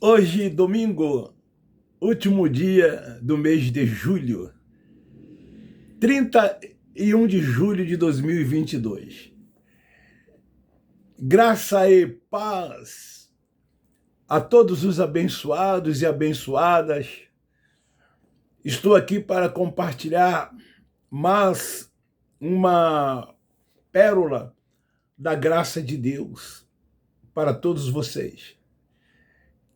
Hoje, domingo, último dia do mês de julho, 31 de julho de 2022. Graça e paz a todos os abençoados e abençoadas. Estou aqui para compartilhar mais uma pérola da graça de Deus para todos vocês.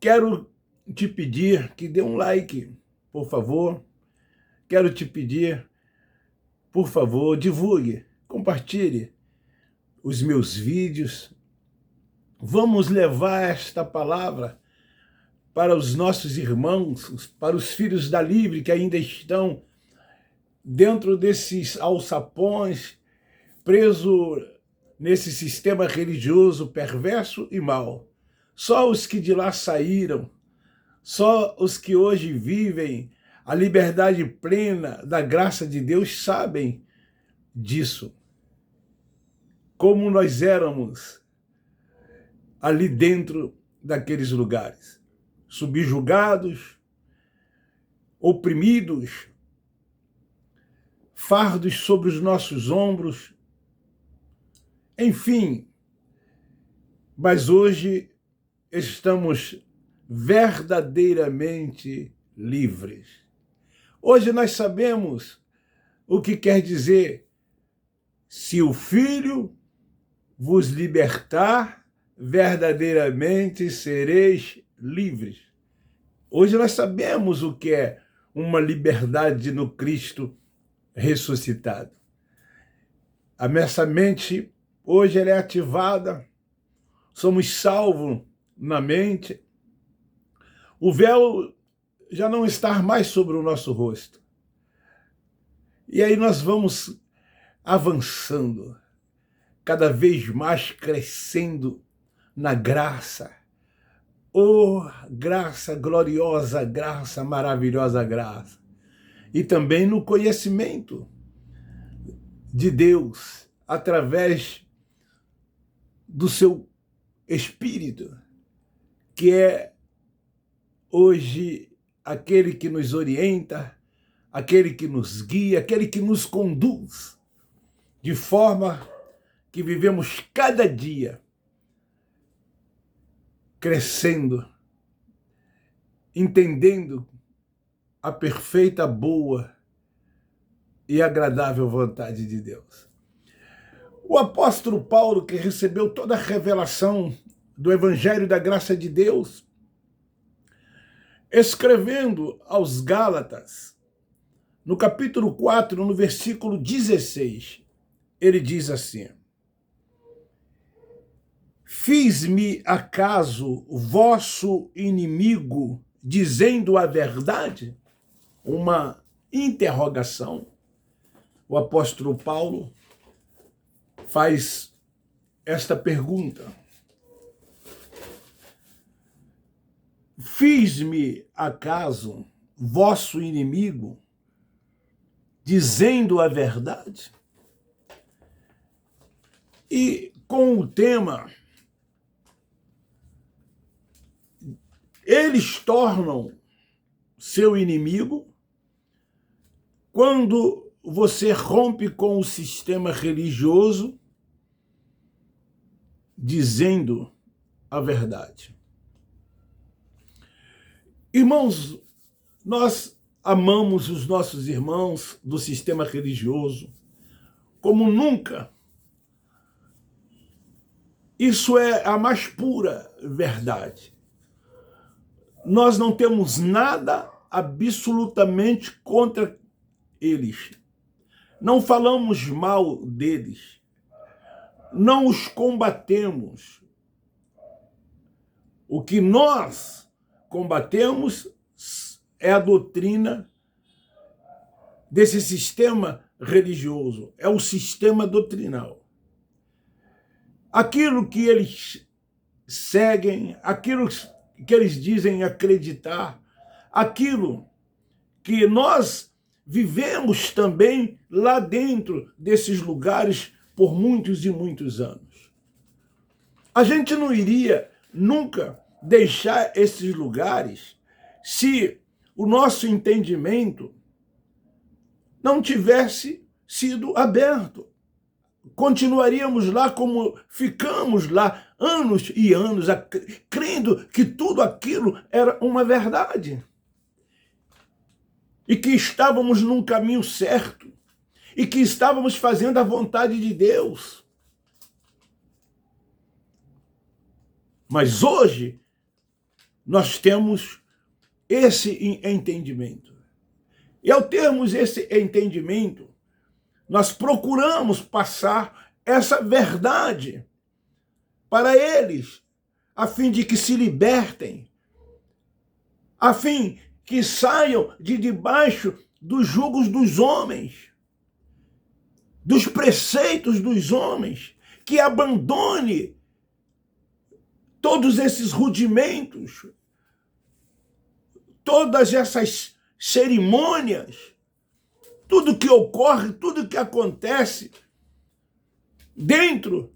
Quero te pedir que dê um like, por favor. Quero te pedir, por favor, divulgue, compartilhe os meus vídeos. Vamos levar esta palavra para os nossos irmãos, para os filhos da Livre que ainda estão dentro desses alçapões, presos nesse sistema religioso perverso e mau. Só os que de lá saíram, só os que hoje vivem a liberdade plena da graça de Deus sabem disso. Como nós éramos ali dentro daqueles lugares, subjugados, oprimidos, fardos sobre os nossos ombros, enfim. Mas hoje estamos verdadeiramente livres. Hoje nós sabemos o que quer dizer: se o Filho vos libertar, verdadeiramente sereis livres. Hoje nós sabemos o que é uma liberdade no Cristo ressuscitado. A nossa mente hoje ela é ativada, somos salvos na mente. O véu já não está mais sobre o nosso rosto. E aí nós vamos avançando, cada vez mais crescendo na graça. Oh, graça, gloriosa graça, maravilhosa graça. E também no conhecimento de Deus, através do seu Espírito, que é hoje aquele que nos orienta, aquele que nos guia, aquele que nos conduz, de forma que vivemos cada dia crescendo, entendendo a perfeita, boa e agradável vontade de Deus. O apóstolo Paulo, que recebeu toda a revelação do Evangelho da graça de Deus, escrevendo aos Gálatas, no capítulo 4, no versículo 16, ele diz assim: fiz-me acaso vosso inimigo dizendo a verdade? Uma interrogação. O apóstolo Paulo faz esta pergunta. Fiz-me acaso vosso inimigo dizendo a verdade? E com o tema, eles tornam seu inimigo quando você rompe com o sistema religioso dizendo a verdade. Irmãos, nós amamos os nossos irmãos do sistema religioso como nunca. Isso é a mais pura verdade. Nós não temos nada absolutamente contra eles. Não falamos mal deles. Não os combatemos. O que nós combatemos é a doutrina desse sistema religioso. É o sistema doutrinal. Aquilo que eles seguem, aquilo que eles dizem acreditar, aquilo que nós vivemos também lá dentro desses lugares por muitos e muitos anos. A gente não iria nunca deixar esses lugares se o nosso entendimento não tivesse sido aberto. Continuaríamos lá como ficamos lá anos e anos, crendo que tudo aquilo era uma verdade. E que estávamos num caminho certo. E que estávamos fazendo a vontade de Deus. Mas hoje, nós temos esse entendimento. E ao termos esse entendimento, nós procuramos passar essa verdade para eles, a fim de que se libertem, a fim que saiam de debaixo dos jugos dos homens, dos preceitos dos homens, que abandone todos esses rudimentos, todas essas cerimônias, tudo que ocorre, tudo que acontece dentro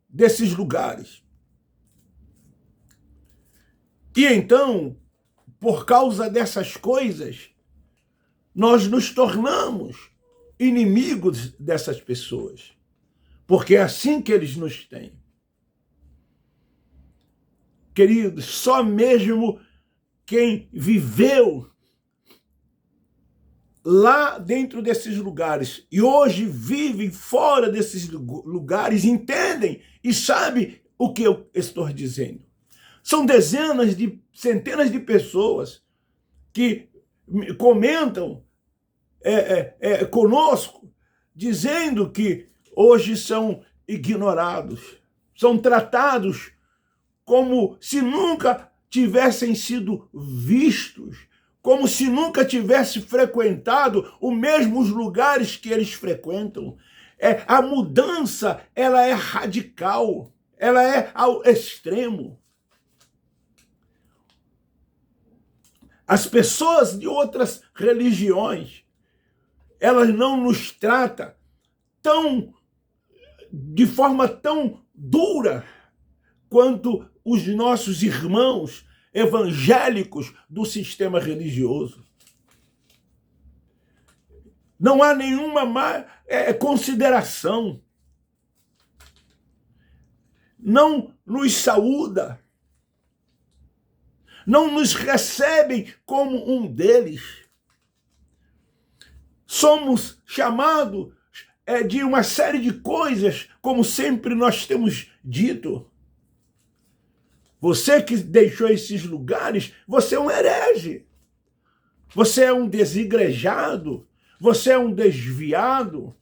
desses lugares. E então, por causa dessas coisas, nós nos tornamos inimigos dessas pessoas, porque é assim que eles nos têm. Queridos, só mesmo quem viveu lá dentro desses lugares e hoje vivem fora desses lugares entendem e sabem o que eu estou dizendo. São dezenas de centenas de pessoas que comentam conosco, dizendo que hoje são ignorados, são tratados como se nunca tivessem sido vistos, como se nunca tivesse frequentado os mesmos lugares que eles frequentam. A mudança, ela é radical, ela é ao extremo. As pessoas de outras religiões, elas não nos tratam de forma tão dura quanto os nossos irmãos evangélicos do sistema religioso. Não há nenhuma consideração. Não nos saúda. Não nos recebem como um deles. Somos chamados de uma série de coisas, como sempre nós temos dito. Você que deixou esses lugares, você é um herege. Você é um desigrejado. Você é um desviado.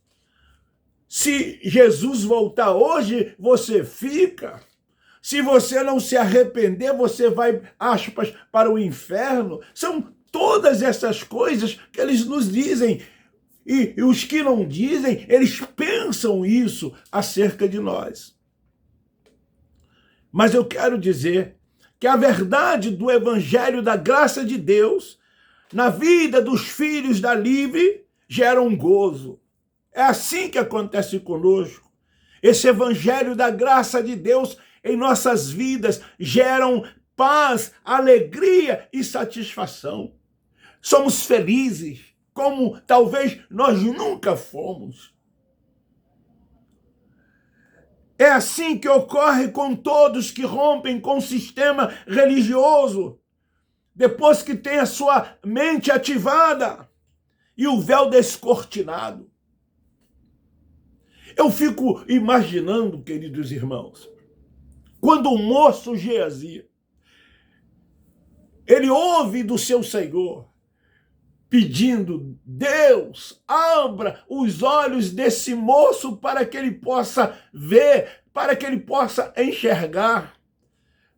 Se Jesus voltar hoje, você fica. Se você não se arrepender, você vai, aspas, para o inferno. São todas essas coisas que eles nos dizem. E os que não dizem, eles pensam isso acerca de nós. Mas eu quero dizer que a verdade do evangelho da graça de Deus na vida dos filhos da livre gera um gozo. É assim que acontece conosco. Esse evangelho da graça de Deus em nossas vidas geram paz, alegria e satisfação. Somos felizes, como talvez nós nunca fomos. É assim que ocorre com todos que rompem com o sistema religioso, depois que tem a sua mente ativada e o véu descortinado. Eu fico imaginando, queridos irmãos, quando o moço Geazi, ele ouve do seu Senhor, pedindo, Deus, abra os olhos desse moço para que ele possa ver, para que ele possa enxergar.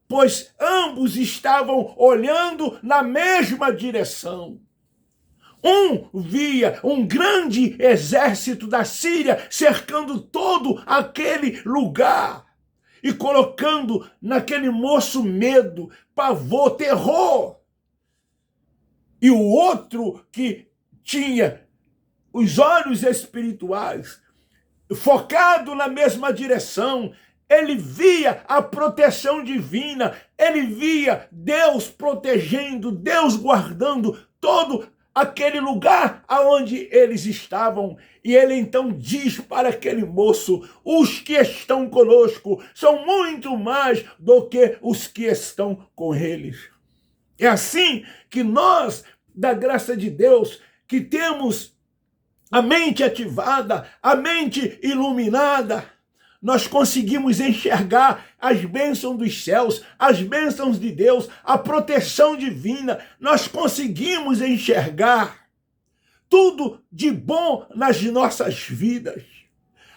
Pois ambos estavam olhando na mesma direção. Um via um grande exército da Síria cercando todo aquele lugar e colocando naquele moço medo, pavor, terror. E o outro que tinha os olhos espirituais, focado na mesma direção, ele via a proteção divina, ele via Deus protegendo, Deus guardando todo aquele lugar aonde eles estavam. E ele então diz para aquele moço: os que estão conosco são muito mais do que os que estão com eles. É assim que nós, da graça de Deus, que temos a mente ativada, a mente iluminada, nós conseguimos enxergar as bênçãos dos céus, as bênçãos de Deus, a proteção divina. Nós conseguimos enxergar tudo de bom nas nossas vidas.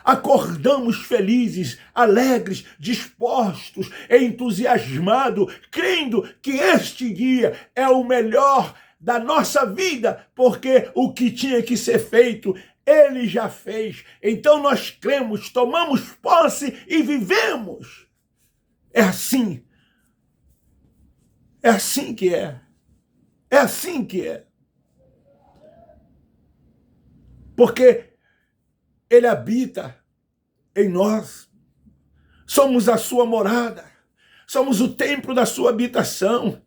Acordamos felizes, alegres, dispostos, entusiasmados, crendo que este dia é o melhor da nossa vida, porque o que tinha que ser feito, ele já fez. Então nós cremos, tomamos posse e vivemos. É assim. É assim que é. É assim que é. Porque ele habita em nós. Somos a sua morada. Somos o templo da sua habitação.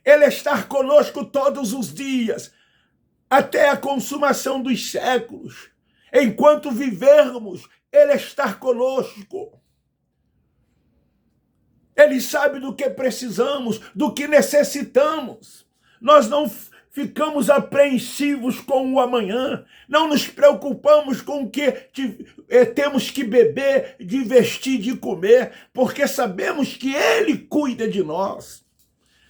Ele está conosco todos os dias, até a consumação dos séculos. Enquanto vivermos, ele está conosco. Ele sabe do que precisamos, do que necessitamos. Nós não ficamos apreensivos com o amanhã, não nos preocupamos com o que temos que beber, de vestir, de comer, porque sabemos que ele cuida de nós.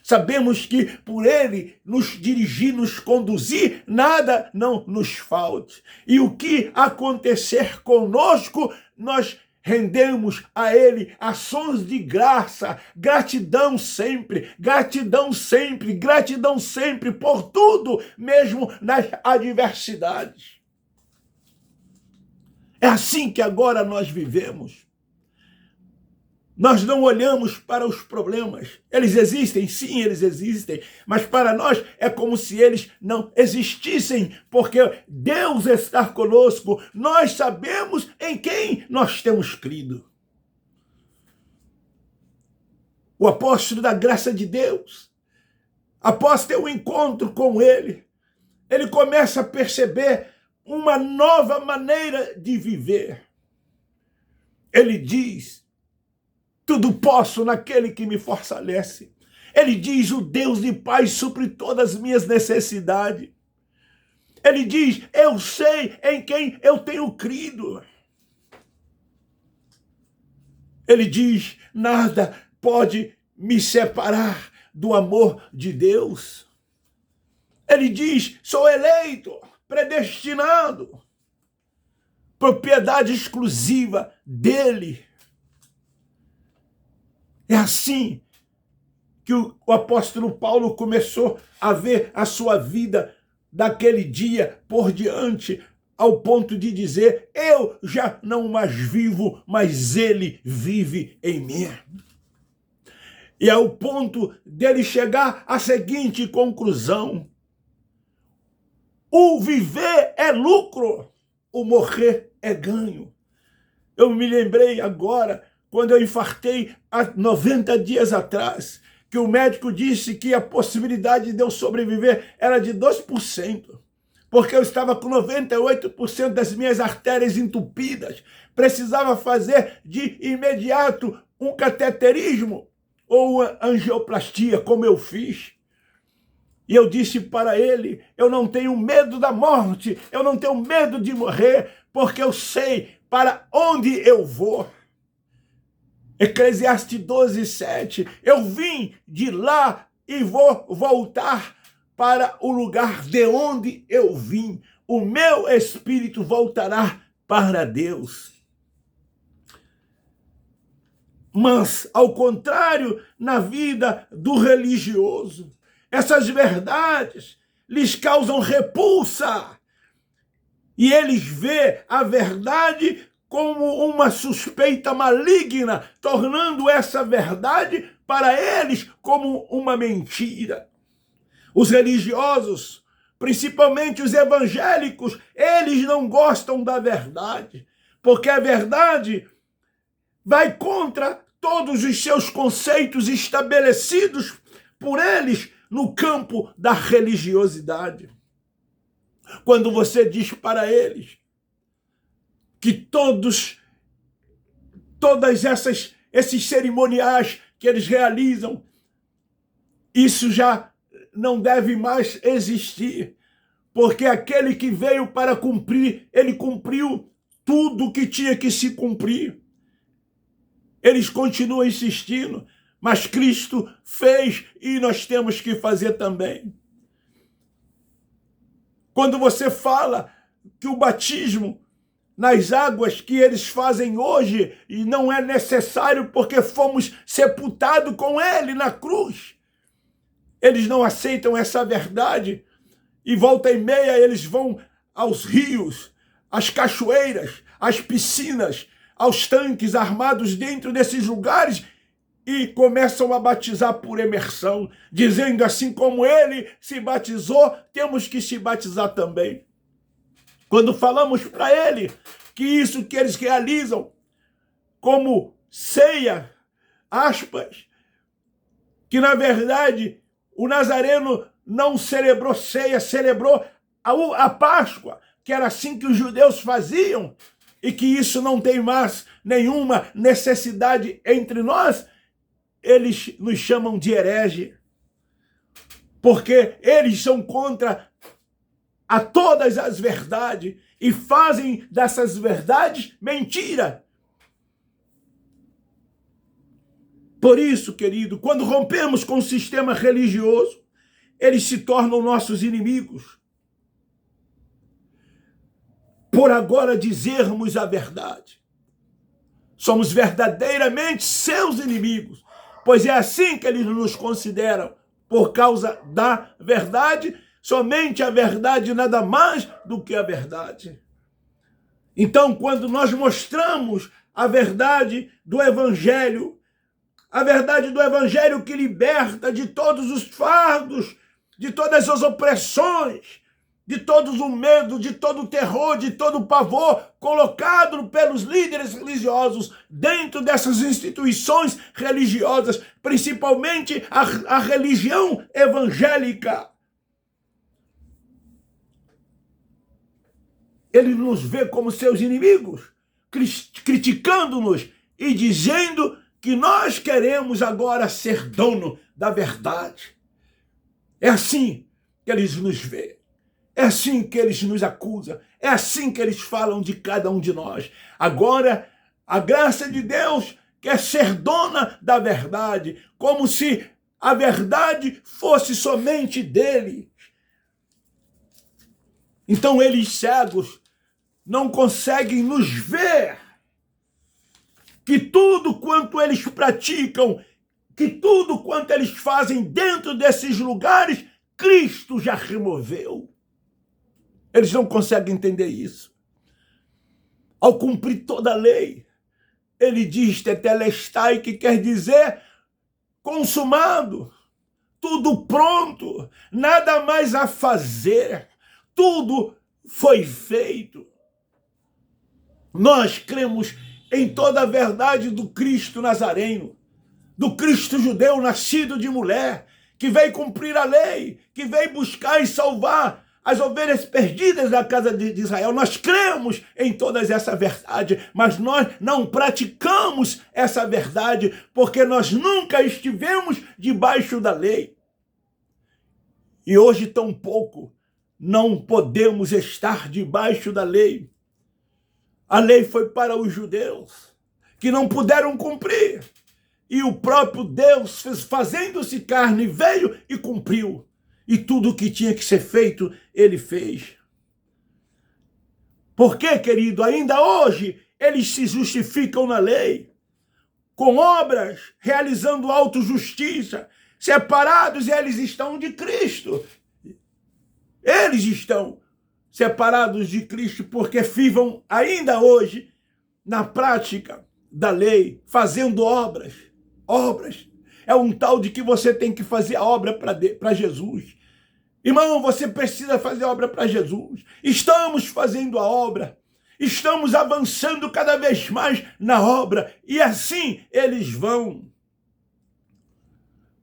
Sabemos que por ele nos dirigir, nos conduzir, nada não nos falte. E o que acontecer conosco, nós rendemos a ele ações de graça, gratidão sempre, gratidão sempre, gratidão sempre por tudo, mesmo nas adversidades. É assim que agora nós vivemos. Nós não olhamos para os problemas. Eles existem, sim, eles existem, mas para nós é como se eles não existissem, porque Deus está conosco. Nós sabemos em quem nós temos crido. O apóstolo da graça de Deus, após ter um encontro com ele começa a perceber uma nova maneira de viver. Ele diz: tudo posso naquele que me fortalece. Ele diz: o Deus de paz supre todas as minhas necessidades. Ele diz: eu sei em quem eu tenho crido. Ele diz: nada pode me separar do amor de Deus. Ele diz: sou eleito, predestinado, propriedade exclusiva dele. É assim que o apóstolo Paulo começou a ver a sua vida daquele dia por diante, ao ponto de dizer: eu já não mais vivo, mas ele vive em mim. E ao ponto dele chegar à seguinte conclusão: o viver é lucro, o morrer é ganho. Eu me lembrei agora, quando eu infartei há 90 dias atrás, que o médico disse que a possibilidade de eu sobreviver era de 2%, porque eu estava com 98% das minhas artérias entupidas, precisava fazer de imediato um cateterismo ou uma angioplastia, como eu fiz. E eu disse para ele: eu não tenho medo da morte, eu não tenho medo de morrer, porque eu sei para onde eu vou. Eclesiastes 12:7, eu vim de lá e vou voltar para o lugar de onde eu vim. O meu espírito voltará para Deus. Mas, ao contrário, na vida do religioso, essas verdades lhes causam repulsa. E eles veem a verdade como uma suspeita maligna, tornando essa verdade para eles como uma mentira. Os religiosos, principalmente os evangélicos, eles não gostam da verdade, porque a verdade vai contra todos os seus conceitos estabelecidos por eles no campo da religiosidade. Quando você diz para eles que todos esses cerimoniais que eles realizam, isso já não deve mais existir, porque aquele que veio para cumprir, ele cumpriu tudo o que tinha que se cumprir. Eles continuam insistindo, mas Cristo fez e nós temos que fazer também. Quando você fala que o batismo nas águas que eles fazem hoje e não é necessário porque fomos sepultados com ele na cruz, eles não aceitam essa verdade e volta e meia eles vão aos rios, às cachoeiras, às piscinas, aos tanques armados dentro desses lugares e começam a batizar por imersão, dizendo assim como ele se batizou, temos que se batizar também. Quando falamos para ele que isso que eles realizam como ceia, aspas, que na verdade o Nazareno não celebrou ceia, celebrou a Páscoa, que era assim que os judeus faziam, e que isso não tem mais nenhuma necessidade entre nós, eles nos chamam de herege, porque eles são contra a todas as verdades e fazem dessas verdades mentira. Por isso, querido, quando rompemos com o sistema religioso, eles se tornam nossos inimigos. Por agora dizermos a verdade. Somos verdadeiramente seus inimigos, pois é assim que eles nos consideram, por causa da verdade, somente a verdade, nada mais do que a verdade. Então, quando nós mostramos a verdade do Evangelho, a verdade do Evangelho que liberta de todos os fardos, de todas as opressões, de todo o medo, de todo o terror, de todo o pavor colocado pelos líderes religiosos dentro dessas instituições religiosas, principalmente a religião evangélica. Ele nos vê como seus inimigos, criticando-nos e dizendo que nós queremos agora ser dono da verdade. É assim que eles nos veem. É assim que eles nos acusam. É assim que eles falam de cada um de nós. Agora, a graça de Deus quer ser dona da verdade, como se a verdade fosse somente dele. Então, eles cegos não conseguem nos ver que tudo quanto eles praticam, que tudo quanto eles fazem dentro desses lugares, Cristo já removeu. Eles não conseguem entender isso. Ao cumprir toda a lei, ele diz tetelestai, que quer dizer consumado, tudo pronto, nada mais a fazer, tudo foi feito. Nós cremos em toda a verdade do Cristo Nazareno, do Cristo judeu nascido de mulher, que veio cumprir a lei, que veio buscar e salvar as ovelhas perdidas da casa de Israel. Nós cremos em todas essa verdade, mas nós não praticamos essa verdade, porque nós nunca estivemos debaixo da lei. E hoje tampouco não podemos estar debaixo da lei. A lei foi para os judeus, que não puderam cumprir. E o próprio Deus, fazendo-se carne, veio e cumpriu. E tudo o que tinha que ser feito, ele fez. Por quê, querido? Ainda hoje, eles se justificam na lei, com obras, realizando autojustiça, separados, eles estão de Cristo. Eles estão separados de Cristo porque vivam ainda hoje na prática da lei, fazendo obras. Obras. É um tal de que você tem que fazer a obra para Jesus. Irmão, você precisa fazer a obra para Jesus. Estamos fazendo a obra. estamos avançando cada vez mais na obra, e assim eles vão.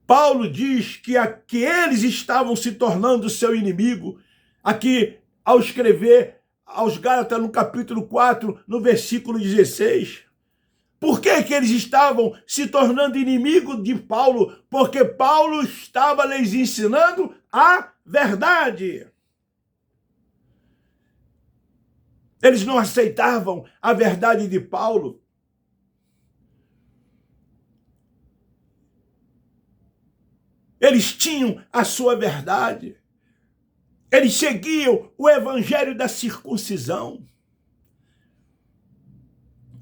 Paulo diz que eles estavam se tornando seu inimigo, aqui ao escrever aos Gálatas no capítulo 4, no versículo 16. Por que eles estavam se tornando inimigo de Paulo? Porque Paulo estava lhes ensinando a verdade. Eles não aceitavam a verdade de Paulo. Eles tinham a sua verdade. Eles seguiam o evangelho da circuncisão.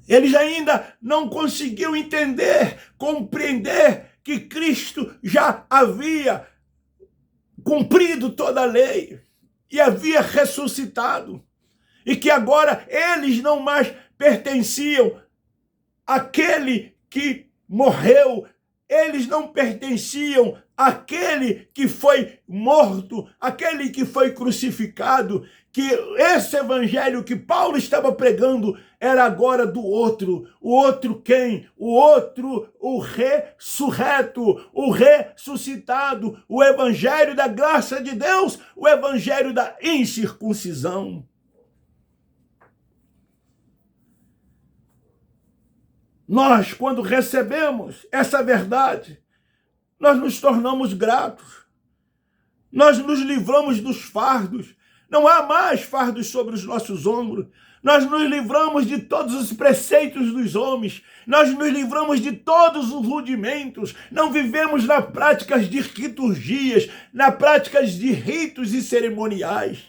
Eles ainda não conseguiam entender, compreender que Cristo já havia cumprido toda a lei e havia ressuscitado. E que agora eles não mais pertenciam àquele que morreu, eles não pertenciam àquele que foi morto, àquele que foi crucificado, que esse evangelho que Paulo estava pregando era agora do outro. O outro quem? O outro, o ressurreto, o ressuscitado, o evangelho da graça de Deus, o evangelho da incircuncisão. Nós, quando recebemos essa verdade, nós nos tornamos gratos. Nós nos livramos dos fardos. Não há mais fardos sobre os nossos ombros. Nós nos livramos de todos os preceitos dos homens. Nós nos livramos de todos os rudimentos. Não vivemos na prática de liturgias, na prática de ritos e cerimoniais.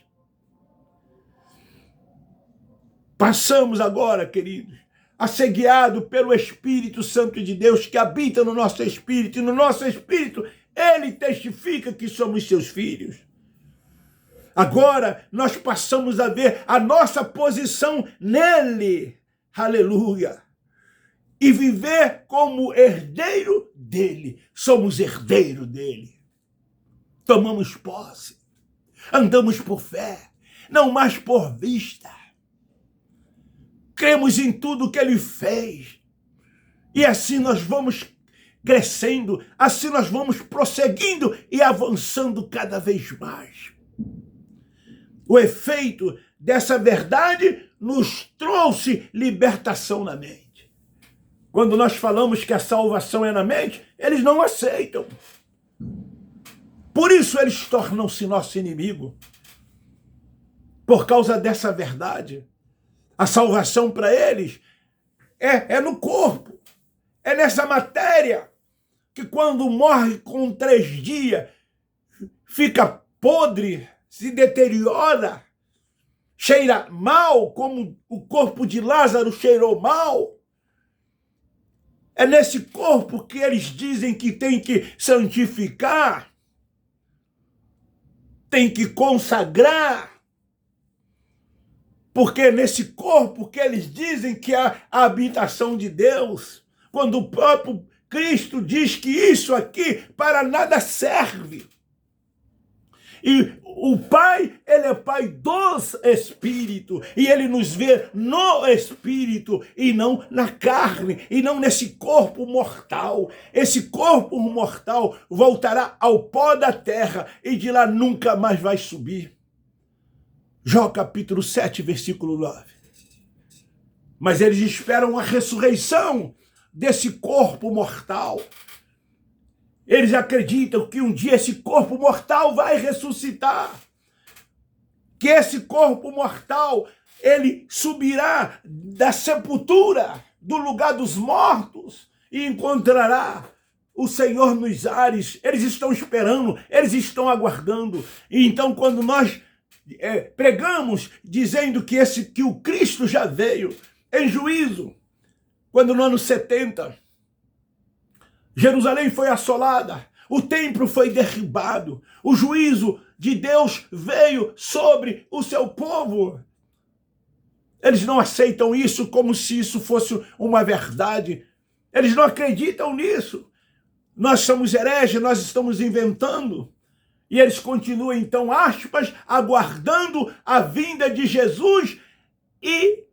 Passamos agora, queridos, a ser guiado pelo Espírito Santo de Deus que habita no nosso espírito. E no nosso espírito, ele testifica que somos seus filhos. Agora, nós passamos a ver a nossa posição nele. Aleluia. E viver como herdeiro dele. Somos herdeiro dele. Tomamos posse. Andamos por fé, não mais por vista. Cremos em tudo que ele fez. E assim nós vamos crescendo, assim nós vamos prosseguindo e avançando cada vez mais. O efeito dessa verdade nos trouxe libertação na mente. Quando nós falamos que a salvação é na mente, eles não aceitam. Por isso eles tornam-se nosso inimigo. Por causa dessa verdade. A salvação para eles é no corpo, é nessa matéria, que quando morre com 3 dias, fica podre, se deteriora, cheira mal, como o corpo de Lázaro cheirou mal. É nesse corpo que eles dizem que tem que santificar, tem que consagrar, porque é nesse corpo que eles dizem que há a habitação de Deus, quando o próprio Cristo diz que isso aqui para nada serve. E o Pai, ele é Pai dos Espíritos, e ele nos vê no Espírito, e não na carne, e não nesse corpo mortal. Esse corpo mortal voltará ao pó da terra, e de lá nunca mais vai subir. Jó capítulo 7, versículo 9. Mas eles esperam a ressurreição desse corpo mortal. Eles acreditam que um dia esse corpo mortal vai ressuscitar. Que esse corpo mortal, ele subirá da sepultura, do lugar dos mortos, e encontrará o Senhor nos ares. Eles estão esperando, eles estão aguardando. E então, quando nós pregamos dizendo que o Cristo já veio em juízo, quando no ano 70, Jerusalém foi assolada, o templo foi derribado, o juízo de Deus veio sobre o seu povo. Eles não aceitam isso como se isso fosse uma verdade. Eles não acreditam nisso. Nós somos hereges, nós estamos inventando. E eles continuam, então, aspas, aguardando a vinda de Jesus e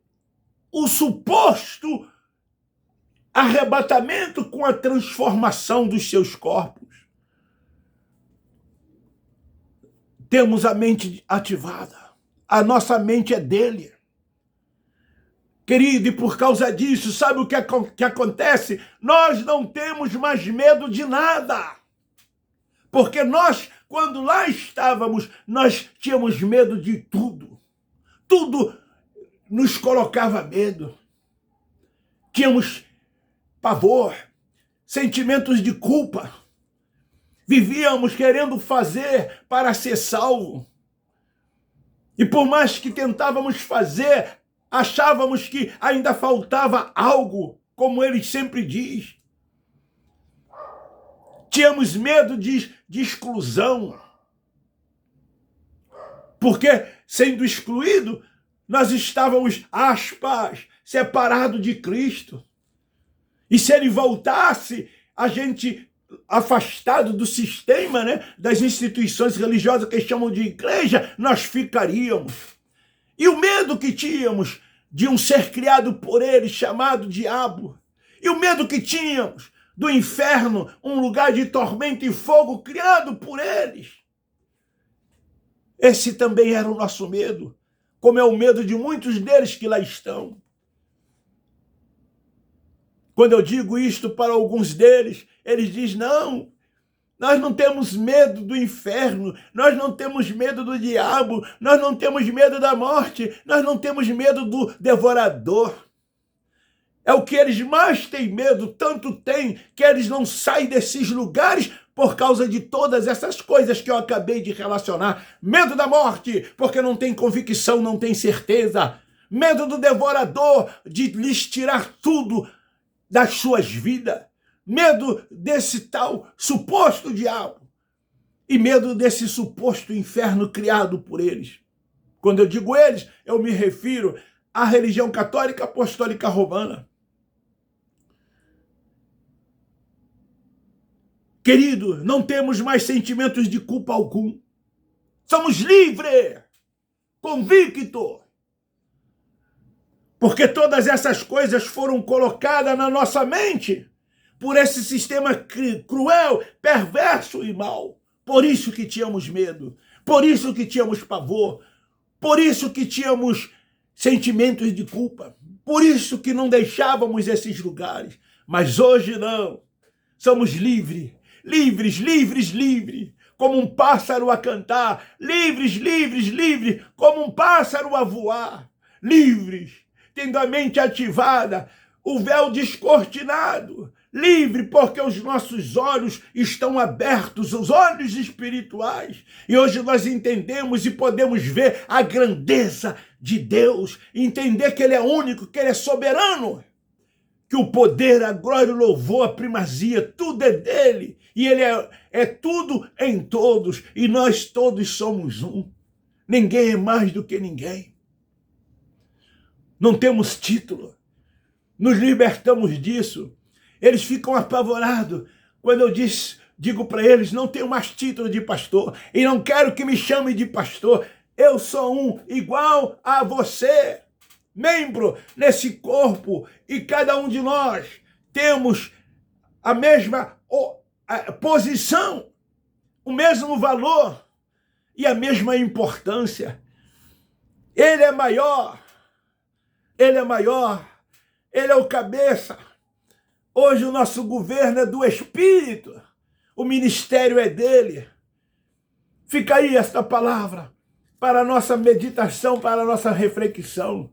o suposto arrebatamento com a transformação dos seus corpos. Temos a mente ativada. A nossa mente é dele. Querido, e por causa disso, sabe o que acontece? Nós não temos mais medo de nada. Porque nós, quando lá estávamos, nós tínhamos medo de tudo. Tudo nos colocava medo. Tínhamos pavor, sentimentos de culpa. Vivíamos querendo fazer para ser salvo. E por mais que tentávamos fazer, achávamos que ainda faltava algo, como ele sempre diz. Tínhamos medo de exclusão. Porque, sendo excluído, nós estávamos, aspas, separados de Cristo. E se ele voltasse, a gente afastado do sistema, né, das instituições religiosas que chamam de igreja, nós ficaríamos. E o medo que tínhamos de um ser criado por ele, chamado diabo, e o medo que tínhamos do inferno, um lugar de tormento e fogo criado por eles. Esse também era o nosso medo, como é o medo de muitos deles que lá estão. Quando eu digo isto para alguns deles, eles dizem, não, nós não temos medo do inferno, nós não temos medo do diabo, nós não temos medo da morte, nós não temos medo do devorador. É o que eles mais têm medo, tanto têm que eles não saem desses lugares por causa de todas essas coisas que eu acabei de relacionar. Medo da morte, porque não tem convicção, não tem certeza. Medo do devorador, de lhes tirar tudo das suas vidas. Medo desse tal suposto diabo. E medo desse suposto inferno criado por eles. Quando eu digo eles, eu me refiro à religião católica apostólica romana. Querido, não temos mais sentimentos de culpa algum. Somos livres, convictos. Porque todas essas coisas foram colocadas na nossa mente por esse sistema cruel, perverso e mau. Por isso que tínhamos medo, por isso que tínhamos pavor, por isso que tínhamos sentimentos de culpa, por isso que não deixávamos esses lugares. Mas hoje não, somos livres, livres, livres, livres, como um pássaro a cantar, livres, livres, livres, como um pássaro a voar, livres, tendo a mente ativada, o véu descortinado, livre porque os nossos olhos estão abertos, os olhos espirituais. E hoje nós entendemos e podemos ver a grandeza de Deus, entender que Ele é único, que Ele é soberano, que o poder, a glória, o louvor, a primazia, tudo é dele. E Ele é tudo em todos. E nós todos somos um. Ninguém é mais do que ninguém. Não temos título. Nos libertamos disso. Eles ficam apavorados quando eu digo para eles, não tenho mais título de pastor e não quero que me chame de pastor. Eu sou um igual a você, membro nesse corpo, e cada um de nós temos a mesma posição, o mesmo valor e a mesma importância. Ele é maior, ele é maior, ele é o cabeça. Hoje o nosso governo é do Espírito, o ministério é dele. Fica aí esta palavra para a nossa meditação, para a nossa reflexão.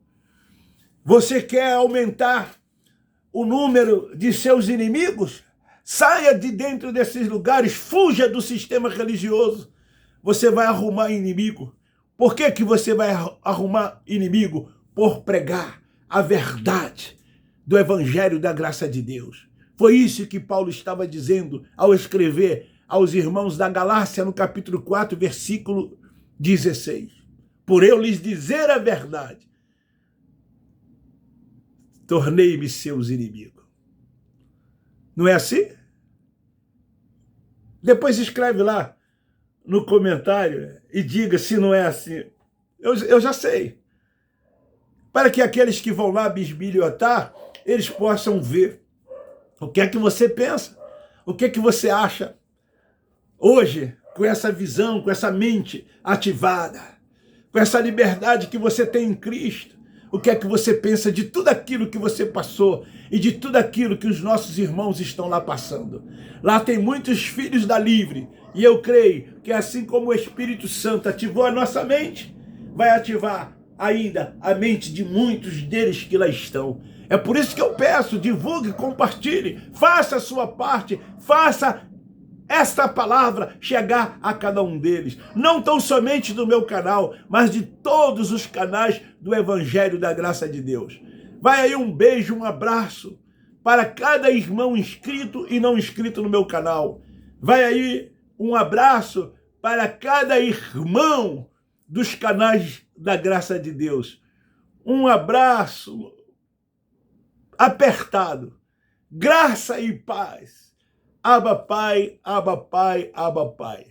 Você quer aumentar o número de seus inimigos? Saia de dentro desses lugares, fuja do sistema religioso. Você vai arrumar inimigo. Por que você vai arrumar inimigo? Por pregar a verdade do Evangelho da graça de Deus. Foi isso que Paulo estava dizendo ao escrever aos irmãos da Galácia, no capítulo 4, versículo 16. Por eu lhes dizer a verdade, tornei-me seus inimigos. Não é assim? Depois escreve lá no comentário e diga se não é assim. Eu já sei. para que aqueles que vão lá bisbilhotar, eles possam ver o que é que você pensa, o que é que você acha. Hoje, com essa visão, com essa mente ativada, com essa liberdade que você tem em Cristo, o que é que você pensa de tudo aquilo que você passou e de tudo aquilo que os nossos irmãos estão lá passando? Lá tem muitos filhos da Livre, e eu creio que assim como o Espírito Santo ativou a nossa mente, vai ativar ainda a mente de muitos deles que lá estão. É por isso que eu peço, divulgue, compartilhe, faça a sua parte, faça esta palavra chegar a cada um deles. Não tão somente do meu canal, mas de todos os canais do Evangelho da Graça de Deus. Vai aí um beijo, um abraço para cada irmão inscrito e não inscrito no meu canal. Vai aí um abraço para cada irmão dos canais da Graça de Deus. Um abraço apertado. Graça e paz. Abba Pai, Abba Pai, Abba Pai.